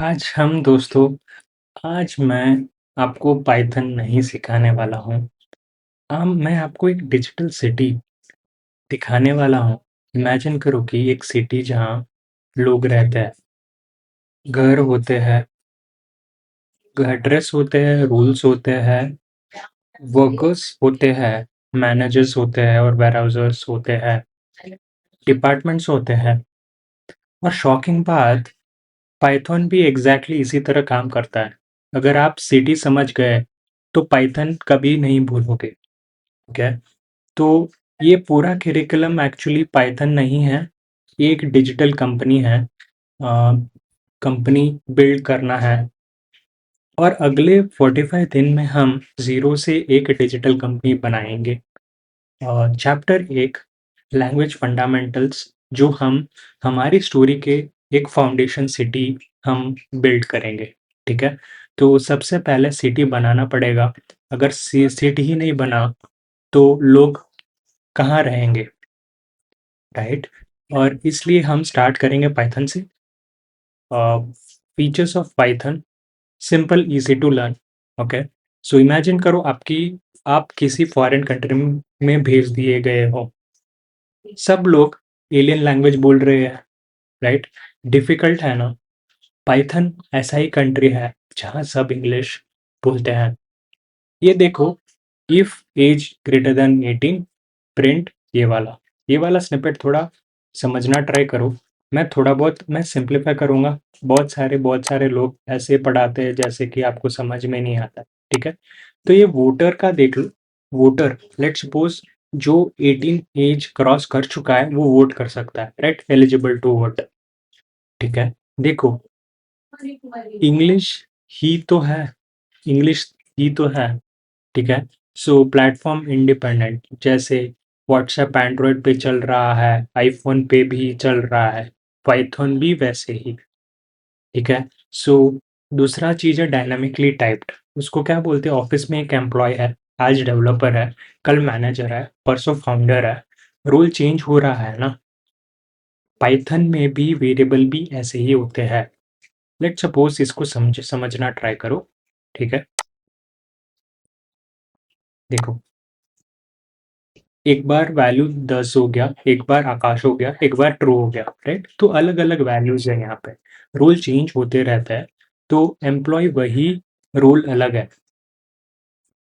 आज हम दोस्तों आज मैं आपको पाइथन नहीं सिखाने वाला हूँ। मैं आपको एक डिजिटल सिटी दिखाने वाला हूँ। इमेजिन करो कि एक सिटी जहाँ लोग रहते हैं, घर होते हैं, एड्रेस होते हैं, रूल्स होते हैं, वर्कर्स होते हैं, मैनेजर्स होते हैं और वेयरहाउसर्स होते हैं, डिपार्टमेंट्स होते हैं और शॉकिंग बात पाइथन भी एग्जैक्टली इसी तरह काम करता है। अगर आप सिटी समझ गए तो पाइथन कभी नहीं भूलोगे। ठीक है? तो ये पूरा करिकुलम एक्चुअली पाइथन नहीं है, ये एक डिजिटल कंपनी है। कंपनी बिल्ड करना है और अगले 45 दिन में हम ज़ीरो से एक डिजिटल कंपनी बनाएंगे। चैप्टर 1 लैंग्वेज फंडामेंटल्स, जो हम हमारी स्टोरी के एक फाउंडेशन सिटी हम बिल्ड करेंगे। ठीक है? तो सबसे पहले सिटी बनाना पड़ेगा। अगर सिटी ही नहीं बना तो लोग कहाँ रहेंगे, राइट? और इसलिए हम स्टार्ट करेंगे पाइथन से। Features of Python, simple, easy to learn. Okay, so imagine करो आप किसी फॉरेन कंट्री में भेज दिए गए हो। सब लोग एलियन लैंग्वेज बोल रहे हैं, राइट? डिफिकल्ट है ना? पाइथन ऐसा ही कंट्री है जहाँ सब इंग्लिश बोलते हैं। ये देखो, if age greater than 18 print ये वाला स्निपेट थोड़ा समझना ट्राई करो। मैं सिंप्लीफाई करूंगा। बहुत सारे लोग ऐसे पढ़ाते हैं जैसे कि आपको समझ में नहीं आता। ठीक है? तो ये वोटर का देख लो। वोटर, लेट सपोज, जो 18 एज क्रॉस कर चुका है वो वोट कर सकता है, राइट? Eligible to vote. ठीक है? देखो, इंग्लिश ही तो है, इंग्लिश ही तो है। ठीक है? सो प्लेटफॉर्म इंडिपेंडेंट, जैसे व्हाट्सएप एंड्रॉयड पे चल रहा है, आईफोन पे भी चल रहा है, पाइथन भी वैसे ही। ठीक है? सो दूसरा चीज़ है डायनामिकली टाइप्ड। उसको क्या बोलते हैं? ऑफिस में एक एम्प्लॉय है, आज डेवलपर है, कल मैनेजर है, परसों फाउंडर है। रोल चेंज हो रहा है ना? पाइथन में भी वेरिएबल भी ऐसे ही होते हैं। लेट सपोज, इसको समझना ट्राई करो। ठीक है? देखो, एक बार वैल्यू 10 हो गया, एक बार आकाश हो गया, एक बार ट्रू हो गया, राइट? तो अलग अलग वैल्यूज है यहाँ पे। रोल चेंज होते रहता है, तो एम्प्लॉय वही, रोल अलग है।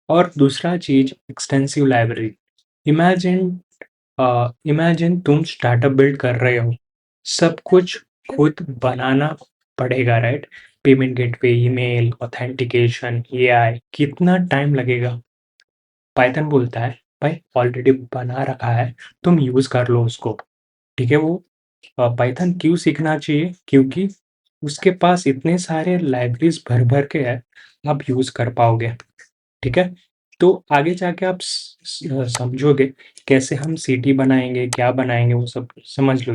और दूसरा चीज, एक्सटेंसिव लाइब्रेरी। इमेजिन इमेजिन तुम स्टार्टअप बिल्ड कर रहे हो, सब कुछ खुद बनाना पड़ेगा, right? Payment gateway, email, authentication, AI, कितना टाइम लगेगा? पाइथन बोलता है, भाई ऑलरेडी बना रखा है, तुम यूज कर लो उसको। ठीक है? वो पाइथन क्यों सीखना चाहिए? क्योंकि उसके पास इतने सारे लाइब्रेरीज भर भर के है, आप यूज कर पाओगे। ठीक है? तो आगे जाके आप समझोगे कैसे हम सीटी बनाएंगे, क्या बनाएंगे, वो सब समझ लो।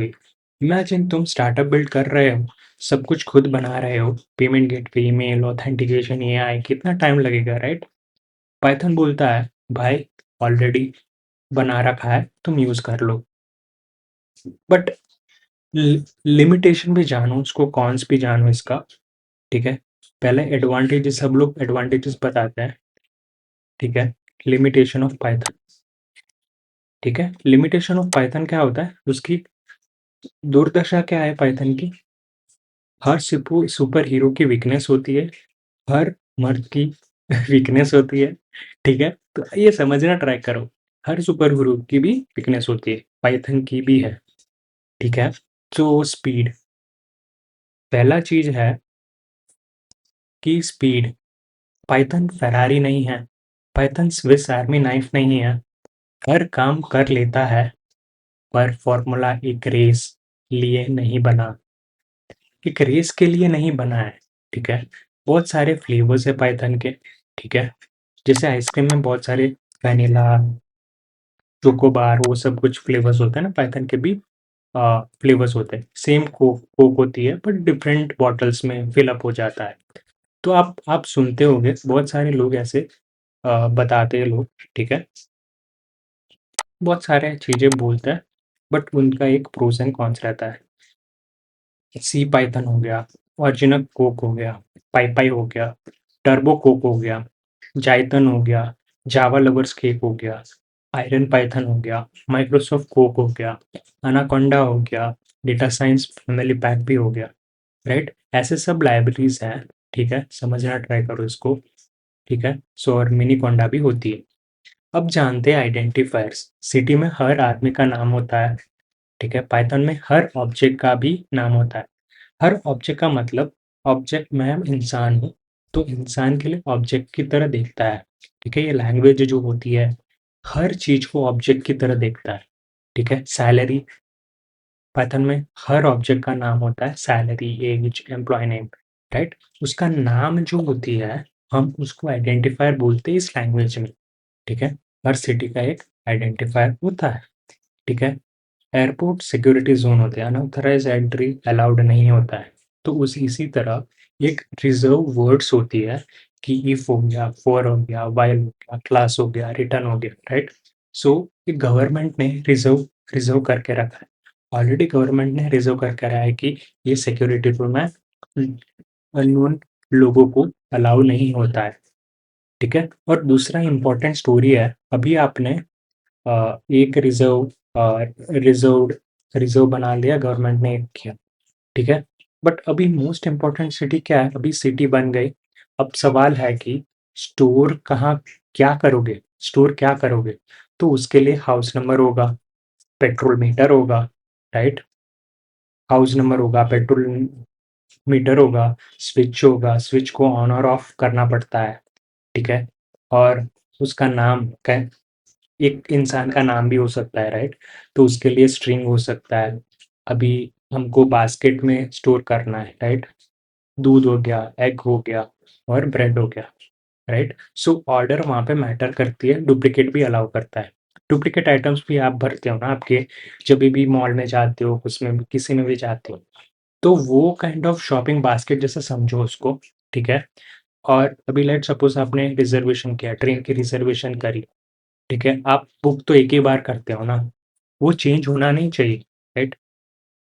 इमेजिन तुम स्टार्टअप बिल्ड कर रहे हो, सब कुछ खुद बना रहे हो, payment gateway, email, authentication, AI, कितना टाइम लगेगा, राइट? पाइथन बोलता है, भाई ऑलरेडी बना रखा है, तुम यूज कर लो। बट लिमिटेशन भी जानो, उसको कॉन्स भी जानो इसका। ठीक है? पहले एडवांटेजेस, सब लोग एडवांटेजेस बताते हैं। ठीक है? Limitation of Python. ठीक है? लिमिटेशन ऑफ पाइथन क्या होता है? उसकी दुर्दशा क्या है पाइथन की? हर सुपर हीरो की वीकनेस होती है, हर मर्द की वीकनेस होती है। ठीक है? तो ये समझना ट्राई करो, हर सुपर हीरो की भी वीकनेस होती है, पाइथन की भी है। ठीक है? तो स्पीड, पहला चीज है कि स्पीड। पाइथन फेरारी नहीं है, पाइथन स्विस आर्मी नाइफ नहीं है। हर काम कर लेता है, पर फॉर्मूला एक रेस लिए नहीं बना, एक रेस के लिए नहीं बना है। ठीक है? बहुत सारे फ्लेवर्स है पाइथन के। ठीक है? जैसे आइसक्रीम में बहुत सारे वनीला, चोकोबार, वो सब कुछ फ्लेवर्स होते हैं ना, पाइथन के भी फ्लेवर्स होते हैं। सेम कोक होती है, बट डिफरेंट बॉटल्स में फिल अप हो जाता है। तो आप सुनते होंगे बहुत सारे लोग ऐसे बताते हैं लोग। ठीक है? बहुत सारे चीज़ें बोलते हैं, बट उनका एक प्रोस एंड कॉन्स रहता है। सी पाइथन हो गया, ऑरिजिनल कोक हो गया, पाई हो गया, टर्बो कोक हो गया, जाइथन हो गया, जावा लवर्स केक हो गया, आयरन पाइथन हो गया, माइक्रोसॉफ्ट कोक हो गया, अनाकोंडा हो गया, डेटा साइंस फैमिली पैक भी हो गया, राइट? ऐसे सब लाइब्रेरीज हैं, ठीक है? समझना ट्राई करो इसको, ठीक है? सो और मिनी कोंडा भी होती है। अब जानते हैं आइडेंटिफायर्स। सिटी में हर आदमी का नाम होता है, ठीक है? पाइथन में हर ऑब्जेक्ट का भी नाम होता है। हर ऑब्जेक्ट का मतलब, ऑब्जेक्ट मैं इंसान हूँ, तो इंसान के लिए ऑब्जेक्ट की तरह देखता है, ठीक है? ये लैंग्वेज जो होती है, हर चीज को ऑब्जेक्ट की तरह देखता है, ठीक है? सैलरी, पाइथन में हर ऑब्जेक्ट का नाम होता है, salary, age, employ name, right? उसका नाम जो होती है, हम उसको आइडेंटिफायर बोलते हैं इस लैंग्वेज में, ठीक है? हर सिटी का एक आइडेंटिफायर होता है, ठीक है? एयरपोर्ट सिक्योरिटी जोन होते हैं, अनऑथराइज एंट्री अलाउड नहीं होता है। तो उस इसी तरह एक रिजर्व वर्ड्स होती है कि इफ हो गया, फॉर हो गया, वाइल हो गया, क्लास हो गया, रिटर्न हो गया, राइट? सो ये गवर्नमेंट ने रिजर्व रिजर्व करके रखा है। ऑलरेडी गवर्नमेंट ने रिजर्व करके रखा है कि ये सिक्योरिटी रूम में अननोन लोगों को अलाउ नहीं होता है, ठीक है? और दूसरा इंपॉर्टेंट स्टोरी है, अभी आपने एक रिजर्व रिजर्व बना लिया, गवर्नमेंट ने एक किया, ठीक है? बट अभी मोस्ट इम्पोर्टेंट सिटी क्या है? अभी सिटी बन गई। अब सवाल है कि स्टोर कहाँ, क्या करोगे? स्टोर क्या करोगे? तो उसके लिए हाउस नंबर होगा, पेट्रोल मीटर होगा, राइट? हाउस नंबर होगा, पेट्रोल मीटर होगा, स्विच होगा, स्विच को ऑन और ऑफ करना पड़ता है, ठीक है? और उसका नाम एक इंसान का नाम भी हो सकता है, राइट? तो उसके लिए स्ट्रिंग हो सकता है। अभी हमको बास्केट में स्टोर करना है, राइट? दूध हो गया, एग हो गया और ब्रेड हो गया, राइट? सो ऑर्डर वहाँ पे मैटर करती है, डुप्लीकेट भी अलाउ करता है। डुप्लीकेट आइटम्स भी आप भरते हो ना, आपके जब भी मॉल में जाते हो, उसमें भी, किसी में भी जाते हो, तो वो काइंड ऑफ शॉपिंग बास्केट जैसा समझो उसको, ठीक है? और अभी लेट सपोज आपने रिजर्वेशन किया, ट्रेन की रिजर्वेशन करी, ठीक है? आप बुक तो एक ही बार करते हो ना, वो चेंज होना नहीं चाहिए, राइट?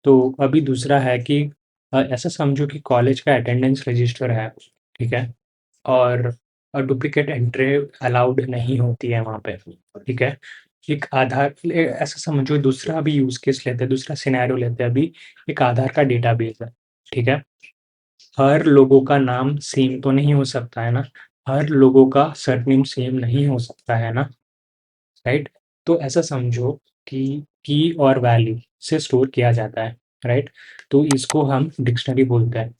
तो अभी दूसरा है कि ऐसा समझो कि कॉलेज का अटेंडेंस रजिस्टर है, ठीक है? और डुप्लीकेट एंट्री अलाउड नहीं होती है वहाँ पे, ठीक है? एक आधार ऐसा समझो, दूसरा अभी यूज़ केस लेते हैं, दूसरा सिनेरियो लेते हैं। अभी एक आधार का डेटाबेस है, ठीक है? हर लोगों का नाम सेम तो नहीं हो सकता है ना, हर लोगों का सरनेम सेम नहीं हो सकता है ना, राइट? तो ऐसा समझो कि की और वैल्यू से स्टोर किया जाता है, राइट? तो इसको हम डिक्शनरी बोलते हैं,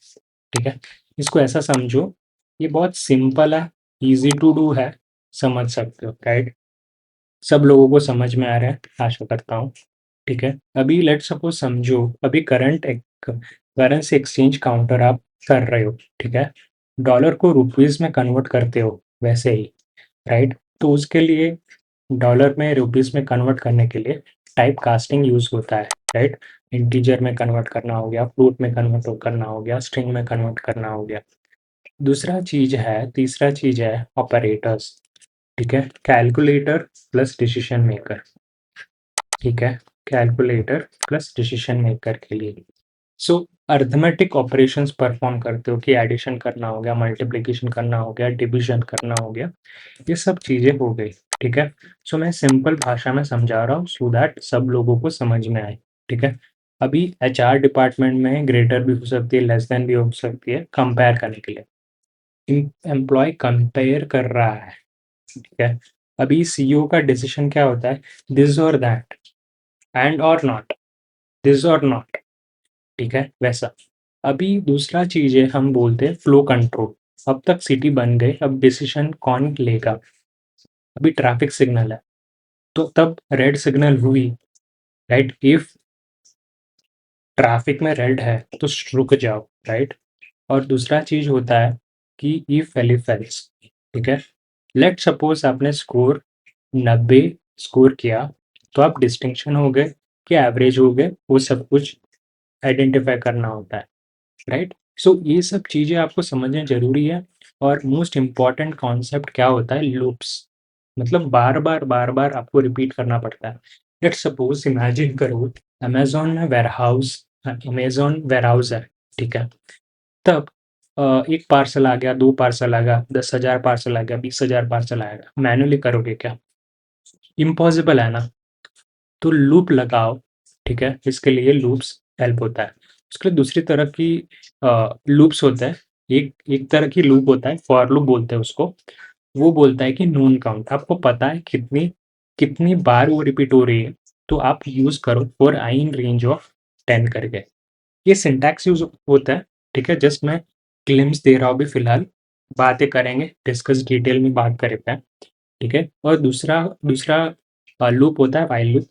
ठीक है? इसको ऐसा समझो, ये बहुत सिंपल है, इजी टू डू है, समझ सकते हो, राइट? सब लोगों को समझ में आ रहा है, आशा करता हूँ, ठीक है? अभी लेट सपोज समझो, अभी करेंसी एक्सचेंज काउंटर आप कर रहे हो, ठीक है? डॉलर को रुपीज में कन्वर्ट करते हो वैसे ही, राइट? तो उसके लिए डॉलर में रुपीस में कन्वर्ट करने के लिए टाइप कास्टिंग यूज होता है, राइट? इंटीजर में कन्वर्ट करना हो गया, फ्लोट में कन्वर्ट करना हो गया, स्ट्रिंग में कन्वर्ट करना हो गया। दूसरा चीज है, तीसरा चीज है ऑपरेटर्स, ठीक है? कैलकुलेटर प्लस डिसीजन मेकर, ठीक है? कैलकुलेटर प्लस डिसीजन मेकर के लिए सो अर्थमेटिक ऑपरेशंस परफॉर्म करते हो कि एडिशन करना हो गया, मल्टीप्लिकेशन करना हो गया, डिवीजन करना हो गया, ये सब चीज़ें हो गई, ठीक है? सो मैं सिंपल भाषा में समझा रहा हूँ सो दैट सब लोगों को समझ में आए, ठीक है? अभी एचआर डिपार्टमेंट में ग्रेटर भी हो सकती है, लेस देन भी हो सकती है, कंपेयर करने के लिए एम्प्लॉय कंपेयर कर रहा है, ठीक है? अभी सीईओ का डिसीजन क्या होता है? दिस और दैट, एंड और नॉट, दिस और नॉट, ठीक है? वैसा। अभी दूसरा चीज़ है, हम बोलते हैं फ्लो कंट्रोल। अब तक सिटी बन गई, अब डिसीजन कौन लेगा? अभी ट्रैफिक सिग्नल है, तो तब रेड सिग्नल हुई, राइट? इफ ट्रैफिक में रेड है तो रुक जाओ, राइट? और दूसरा चीज होता है कि इफ एलिफ एल्स, ठीक है? लेट सपोज आपने स्कोर 90 स्कोर किया, तो आप डिस्टिंक्शन हो गए कि एवरेज हो गए, वो सब कुछ आइडेंटिफाई करना होता है, राइट? सो ये सब चीज़ें आपको समझना ज़रूरी है। और मोस्ट इम्पॉर्टेंट कॉन्सेप्ट क्या होता है? लूप्स, मतलब बार-बार आपको रिपीट करना पड़ता है। लेट्स सपोज़ इमेजिन करो, अमेज़न में वेयरहाउस है, ठीक है? तब 1 पार्सल आ गया, 2 पार्सल आ गया, 10,000 पार्सल आ गया, 20,000 पार्सल आएगा, मैन्युअली करोगे क्या? इम्पॉसिबल है ना? तो लूप लगाओ, ठीक है? इसके लिए लूप्स हेल्प होता है। उसके लिए दूसरी तरह की लूप्स होता है। एक एक तरह की लूप होता है, फॉर लूप बोलते हैं उसको। वो बोलता है कि नून काउंट, आपको पता है कितनी कितनी बार वो रिपीट हो रही है, तो आप यूज़ करो for I in range of 10 करके। ये सिंटैक्स यूज़ होता है, ठीक है? जस्ट मैं ग्लिम्स दे रहा हूँ अभी फ़िलहाल, बातें करेंगे, डिस्कस डिटेल में बात करते हैं, ठीक है? और दूसरा दूसरा लूप होता है व्हाइल लूप,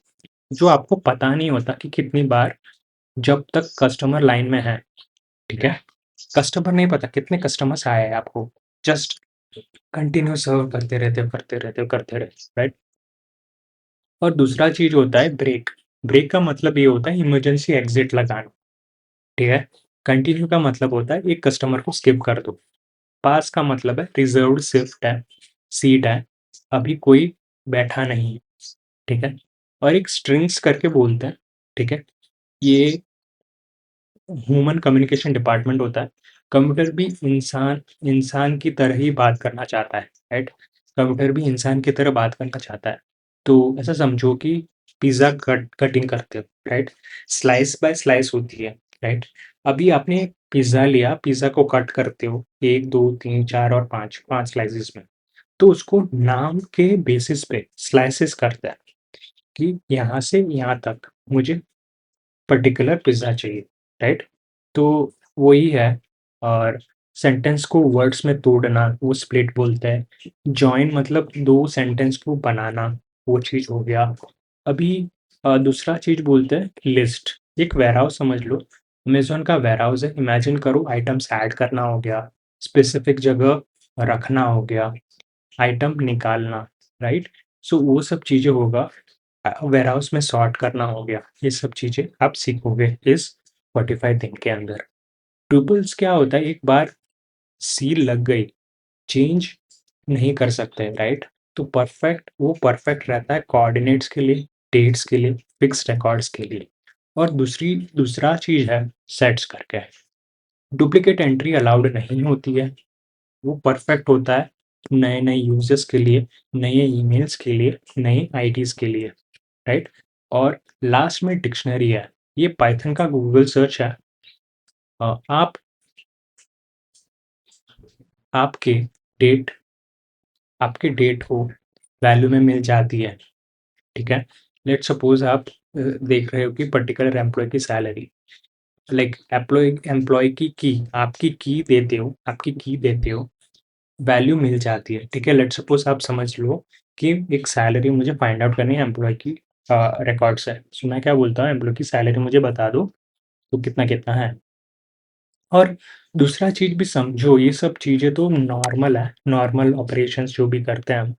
जो आपको पता नहीं होता कि कितनी बार, जब तक कस्टमर लाइन में है, ठीक है? कस्टमर नहीं पता कितने कस्टमर्स आए हैं आपको, जस्ट कंटिन्यू सर्व करते रहते हो, करते रहते हो, करते रहते हो, राइट? और दूसरा चीज़ होता है ब्रेक। ब्रेक का मतलब ये होता है इमरजेंसी एग्ज़िट लगाना, ठीक है? कंटिन्यू का मतलब होता है एक कस्टमर को स्किप कर दो। पास का मतलब है रिज़र्व्ड शिफ्ट है, सीट है, अभी कोई बैठा नहीं है, ठीक है? और एक स्ट्रिंग्स करके बोलते हैं, ठीक है? ये ह्यूमन कम्युनिकेशन डिपार्टमेंट होता है। कंप्यूटर भी इंसान इंसान की तरह ही बात करना चाहता है, राइट? कंप्यूटर भी इंसान की तरह बात करना चाहता है। तो ऐसा समझो कि पिज़्ज़ा कटिंग करते हो, राइट? स्लाइस बाय स्लाइस होती है, राइट? अभी आपने पिज़्ज़ा लिया, पिज़्ज़ा को कट करते हो 1, 2, 3, 4 और 5 स्लाइसेस में। तो उसको नाम के बेसिस पे स्लाइसेस करता है कि यहाँ से यहाँ तक मुझे पर्टिकुलर पिज़्ज़ा चाहिए, राइट? तो वही है। और सेंटेंस को वर्ड्स में तोड़ना, वो स्प्लिट बोलते हैं। जॉइन मतलब 2 सेंटेंस को बनाना, वो चीज़ हो गया। अभी दूसरा चीज़ बोलते हैं लिस्ट। एक वेयरहाउस समझ लो, अमेज़न का वेयरहाउस है, इमेजिन करो आइटम्स ऐड करना हो गया, स्पेसिफिक जगह रखना हो गया, आइटम निकालना, राइट? सो वो सब चीज़ें होगा। वेयरहाउस में सॉर्ट करना हो गया, ये सब चीज़ें आप सीखोगे इस 45 दिन के अंदर। ट्यूपल्स क्या होता है, एक बार सील लग गई, चेंज नहीं कर सकते, राइट? तो वो परफेक्ट रहता है कोऑर्डिनेट्स के लिए, डेट्स के लिए, फिक्स रिकॉर्ड्स के लिए। और दूसरा चीज़ है सेट्स करके, डुप्लीकेट एंट्री अलाउड नहीं होती है। वो परफेक्ट होता है नए-नए यूज़र्स के लिए, नए ईमेल्स के लिए, नए आईडीज़ के लिए, राइट? और लास्ट में डिक्शनरी है, ये पाइथन का गूगल सर्च है। आप आपके डेट आपके डेट को वैल्यू में मिल जाती है, ठीक है? लेट्स सपोज़ आप देख रहे हो कि पर्टिकुलर एम्प्लॉयी की सैलरी, लाइक एम्प्लॉयी की आपकी की देते हो, वैल्यू मिल जाती है, ठीक है? लेट्स सपोज़ आप समझ लो कि एक सैलरी मुझे फाइंड आउट करनी है एम्प्लॉयी की रिकॉर्ड से। सो मैं क्या बोलता हूँ, एम्प्लॉयी की सैलरी मुझे बता दो, तो कितना-कितना है। और दूसरा चीज़ भी समझो, ये सब चीज़ें तो नॉर्मल है, नॉर्मल ऑपरेशंस जो भी करते हैं हम।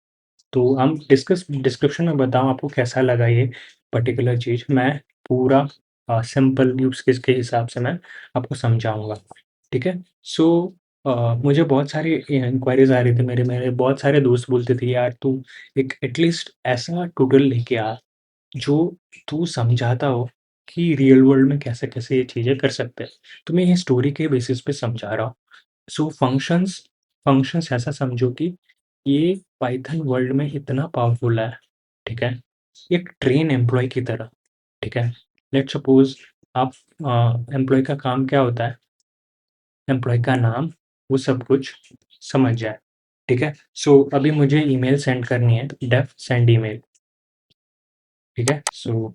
तो हम डिस्क्रिप्शन में बताऊँ आपको कैसा लगा ये पर्टिकुलर चीज़, मैं पूरा सिंपल यूज़ केस के हिसाब से मैं आपको समझाऊँगा, ठीक है? सो मुझे बहुत सारी इंक्वायरीज़ आ रही थी, मेरे मेरे बहुत सारे दोस्त बोलते थे, "यार तू एक एटलीस्ट ऐसा ट्यूटोरियल लेके आ, जो तू समझाता हो कि रियल वर्ल्ड में कैसे-कैसे ये चीज़ें कर सकते हैं।" तो मैं ये स्टोरी के बेसिस पे समझा रहा हूँ। सो फंक्शंस फंक्शंस ऐसा समझो कि ये पाइथन वर्ल्ड में इतना पावरफुल है, ठीक है? एक ट्रेन एम्प्लॉयी की तरह, ठीक है? लेट्स सपोज़ आप एम्प्लॉयी का काम क्या होता है? एम्प्लॉयी का नाम, वो सब कुछ समझ जाए, ठीक है? सो अभी मुझे ईमेल सेंड करनी है, डेफ सेंड ईमेल, ठीक है? सो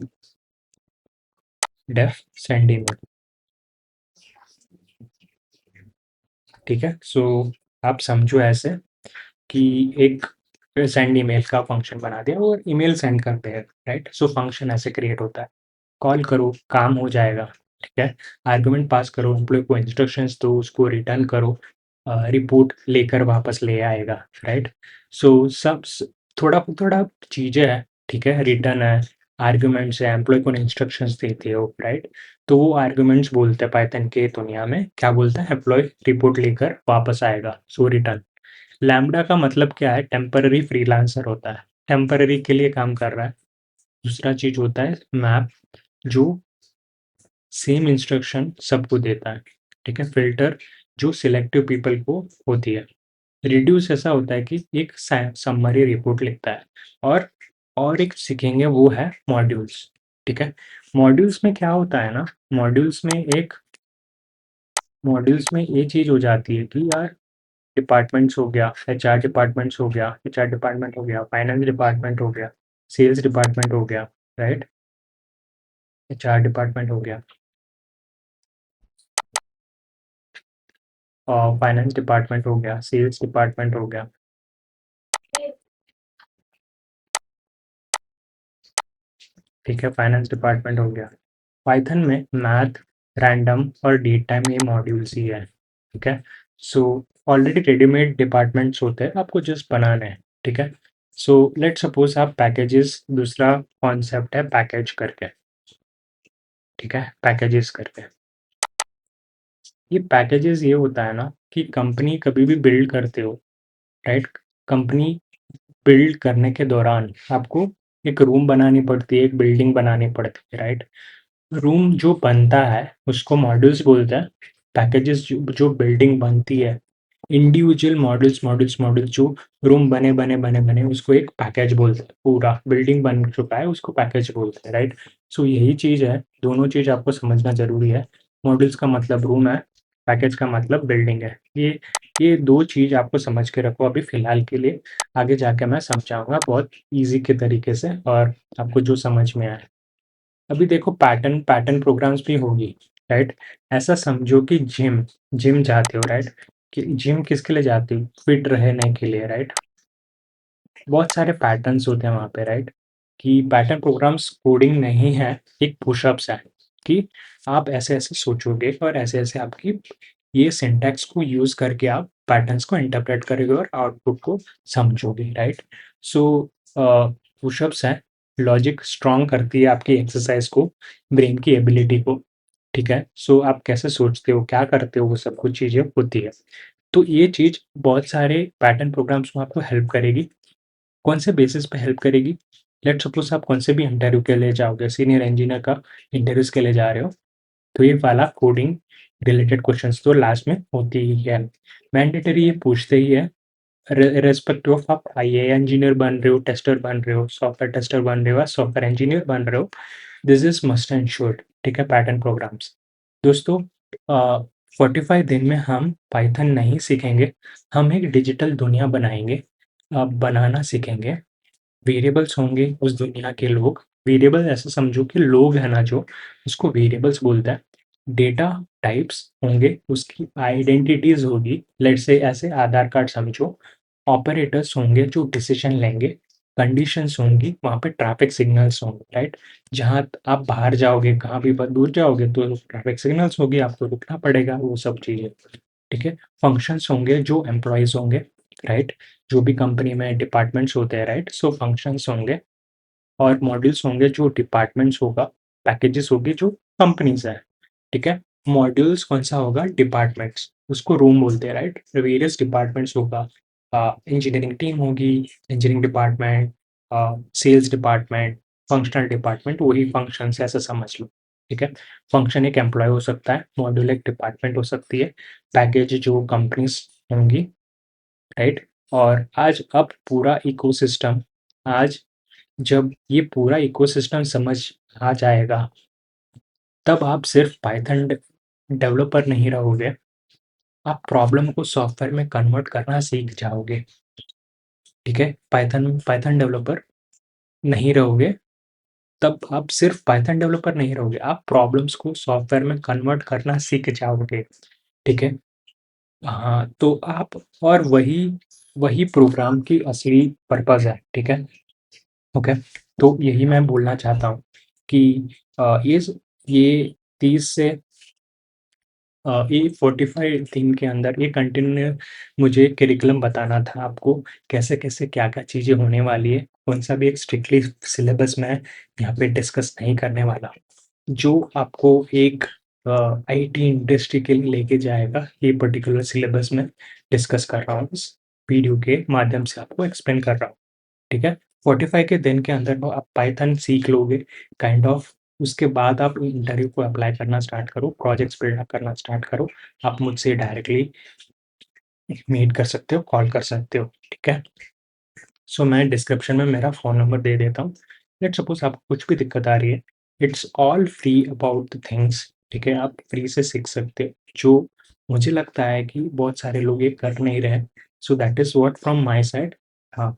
डेफ सेंड ईमेल, ठीक है? सो आप समझो ऐसे कि एक सेंड ईमेल का फंक्शन बना दिया और ईमेल सेंड करते हैं, राइट? सो फंक्शन ऐसे क्रिएट होता है। कॉल करो, काम हो जाएगा, ठीक है? आर्गुमेंट पास करो, एम्प्लॉयी को इंस्ट्रक्शंस दो, उसको रिटर्न करो, रिपोर्ट लेकर वापस ले आएगा, राइट? सो सब स थोड़ा-थोड़ा चीज़ें हैं, ठीक है? रिटर्न है, आर्गुमेंट्स है, एम्प्लॉयी को इंस्ट्रक्शंस देते हो, राइट? तो वो आर्गुमेंट्स बोलते हैं पाइथन के दुनिया में, क्या बोलता है? एम्प्लॉयी रिपोर्ट लेकर वापस आएगा, सो रिटर्न। लैम्ब्डा का मतलब क्या है? टेम्पररी फ्रीलांसर होता है, टेम्पररी के लिए काम कर रहा है। दूसरा चीज़ होता है मैप, जो सेम इंस्ट्रक्शन सबको देता है, ठीक है? फ़िल्टर जो सिलेक्टिव पीपल को होती है। रिड्यूस ऐसा होता है कि एक समरी रिपोर्ट लिखता है। और एक सीखेंगे वो है मॉड्यूल्स। ठीक है, मॉड्यूल्स में क्या होता है ना, मॉड्यूल्स में ये चीज़ हो जाती है कि यार डिपार्टमेंट्स हो गया, एचआर डिपार्टमेंट्स हो गया, एचआर डिपार्टमेंट हो गया, फाइनेंस डिपार्टमेंट हो गया, सेल्स डिपार्टमेंट हो गया, राइट, एचआर डिपार्टमेंट हो गया और फाइनेंस डिपार्टमेंट हो गया, सेल्स डिपार्टमेंट हो गया। ठीक है, फाइनेंस डिपार्टमेंट हो गया। पाइथन में मैथ, रैंडम और डेट टाइम ये मॉड्यूल्स ही है। ठीक है, सो ऑलरेडी रेडीमेड डिपार्टमेंट्स होते हैं, आपको जस्ट बनाने हैं। ठीक है, सो लेट सपोज आप पैकेजेस, दूसरा कॉन्सेप्ट है पैकेज करके। ठीक है, पैकेजेस करके, ये पैकेजेस ये होता है ना कि कंपनी कभी भी बिल्ड करते हो, राइट, कंपनी बिल्ड करने के दौरान आपको एक रूम बनानी पड़ती है, एक बिल्डिंग बनानी पड़ती है, राइट। रूम जो बनता है उसको मॉड्यूल्स बोलते हैं। पैकेजेस जो बिल्डिंग बनती है, इंडिविजुअल मॉड्यूल्स जो रूम बने बने बने बने उसको एक पैकेज बोलते हैं। पूरा बिल्डिंग बन चुका है उसको पैकेज बोलते हैं, राइट। सो यही चीज़ है, दोनों चीज़ आपको समझना जरूरी है। मॉड्यूल्स का मतलब रूम है, पैकेज का मतलब बिल्डिंग है। ये दो चीज़ आपको समझ के रखो अभी फिलहाल के लिए। आगे जाके मैं समझाऊंगा बहुत ईजी के तरीके से और आपको जो समझ में आए। अभी देखो पैटर्न पैटर्न प्रोग्राम्स भी होगी, राइट। ऐसा समझो कि जिम जिम जाते हो, राइट, कि जिम किसके लिए जाते हो, फिट रहने के लिए, राइट। बहुत सारे पैटर्न्स होते हैं वहाँ पे, राइट, कि पैटर्न प्रोग्राम्स कोडिंग नहीं है, एक पुशअप्स है कि आप ऐसे ऐसे सोचोगे और ऐसे ऐसे आपकी ये सिंटैक्स को यूज करके आप पैटर्न्स को इंटरप्रेट करोगे और आउटपुट को समझोगे, राइट। सो पुशअप्स है, लॉजिक स्ट्रॉन्ग करती है आपकी एक्सरसाइज को, ब्रेन की एबिलिटी को। ठीक है, सो आप कैसे सोचते हो, क्या करते हो, वो सब कुछ चीज़ें होती है। तो ये चीज़ बहुत सारे पैटर्न प्रोग्राम्स में आपको हेल्प करेगी। कौन से बेसिस पे हेल्प करेगी, लेट सपोज आप कौन से भी इंटरव्यू के लिए जाओगे, सीनियर इंजीनियर का इंटरव्यूज के लिए जा रहे हो, तो ये वाला कोडिंग रिलेटेड क्वेश्चंस तो लास्ट में होती ही है, मैंडेटरी, ये पूछते ही है। रेस्पेक्टिव ऑफ आप आईए इंजीनियर बन रहे हो, टेस्टर बन रहे हो, सॉफ्टवेयर टेस्टर बन रहे हो, सॉफ्टवेयर इंजीनियर बन रहे हो, this is must and should. ठीक है, पैटर्न प्रोग्राम्स। दोस्तों, 45 दिन में हम पाइथन नहीं सीखेंगे, हम एक डिजिटल दुनिया बनाएंगे, बनाना सीखेंगे। वेरिएबल्स होंगे उस दुनिया के लोग, वेरिएबल ऐसा समझो कि लोग है ना जो, उसको वेरिएबल्स बोलता है। डेटा टाइप्स होंगे, उसकी आइडेंटिटीज होगी, लेट से ऐसे आधार कार्ड समझो। ऑपरेटर्स होंगे जो डिसीजन लेंगे। कंडीशंस होंगी, वहाँ पे ट्रैफिक सिग्नल्स होंगे, राइट। जहाँ आप बाहर जाओगे, कहाँ भी दूर जाओगे तो ट्रैफिक सिग्नल्स होगी, आपको रुकना पड़ेगा, वो सब चीज़ें। ठीक है, फंक्शंस होंगे जो एम्प्लॉयज़ होंगे, राइट, जो भी कंपनी में डिपार्टमेंट्स होते हैं, राइट, सो फंक्शंस होंगे। और मॉड्यूल्स होंगे जो डिपार्टमेंट्स होगा, पैकेजेस होगी जो कंपनीज है। ठीक है, मॉड्यूल्स कौन सा होगा, डिपार्टमेंट्स, उसको रूम बोलते हैं, राइट। वेरियस डिपार्टमेंट्स होगा, इंजीनियरिंग टीम होगी, engineering department, sales department, functional department, वही फंक्शन ऐसा समझ लो। ठीक है, फंक्शन एक एम्प्लॉय हो सकता है, मॉड्यूल एक डिपार्टमेंट हो सकती है, पैकेज जो कंपनीज होंगी, राइट। और आज अब पूरा इकोसिस्टम, आज जब ये पूरा इकोसिस्टम समझ आ जाएगा, तब आप सिर्फ पाइथन डेवलपर नहीं रहोगे, आप प्रॉब्लम को सॉफ्टवेयर में कन्वर्ट करना सीख जाओगे। ठीक है, पाइथन पाइथन डेवलपर नहीं रहोगे, तब आप सिर्फ पाइथन डेवलपर नहीं रहोगे, आप प्रॉब्लम्स को सॉफ्टवेयर में कन्वर्ट करना सीख जाओगे। ठीक है, हाँ, तो आप, और वही वही प्रोग्राम की असली पर्पज़ है। ठीक है, ओके, तो यही मैं बोलना चाहता हूँ कि ये 30 से ये 45 दिन के अंदर ये कंटिन्यू मुझे करिकुलम बताना था आपको, कैसे कैसे क्या क्या चीज़ें होने वाली है। कौन सा भी एक स्ट्रिक्टली सिलेबस में यहाँ पे डिस्कस नहीं करने वाला, जो आपको एक आईटी इंडस्ट्री के लिए लेके जाएगा, ये पर्टिकुलर सिलेबस में डिस्कस कर रहा हूँ, इस वीडियो के माध्यम से आपको एक्सप्लेन कर रहा हूँ। ठीक है, 45 के दिन के अंदर आप पाइथन सीख लोगे, काइंड ऑफ उसके बाद आप इंटरव्यू को अप्लाई करना स्टार्ट करो, प्रोजेक्ट्स बिल्ड करना स्टार्ट करो। आप मुझसे डायरेक्टली मीट कर सकते हो, कॉल कर सकते हो, ठीक है? सो मैं डिस्क्रिप्शन में मेरा फ़ोन नंबर दे देता हूँ। लेट्स सपोज़ आपको कुछ भी दिक्कत आ रही है, it's all free about the things, ठीक है? आप फ्री से सीख सकते हो, जो मुझे लगता है कि बहुत सारे लोग ये कर नहीं रहे हैं। So that is what from my side. हाँ,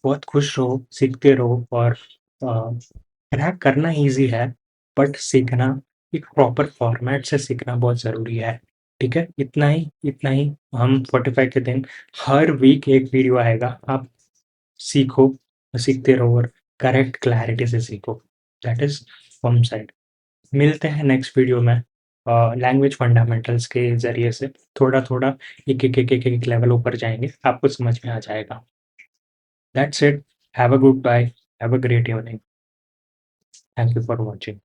बहुत खुश रहो, सीखते रहो और क्रैक करना ईज़ी है, बट सीखना एक प्रॉपर फॉर्मेट से सीखना बहुत ज़रूरी है, ठीक है? इतना ही हम 45 के दिन हर वीक एक वीडियो आएगा, आप सीखो, सीखते रहो और करेक्ट क्लैरिटी से सीखो। That is from side. मिलते हैं नेक्स्ट वीडियो में लैंग्वेज फंडामेंटल्स के ज़रिए से थोड़ा-थोड़ा, एक-एक लेवल ऊपर जाएँगे, आपको समझ में आ जाएगा। That's it. Have a goodbye, have a great evening. Thank you for watching.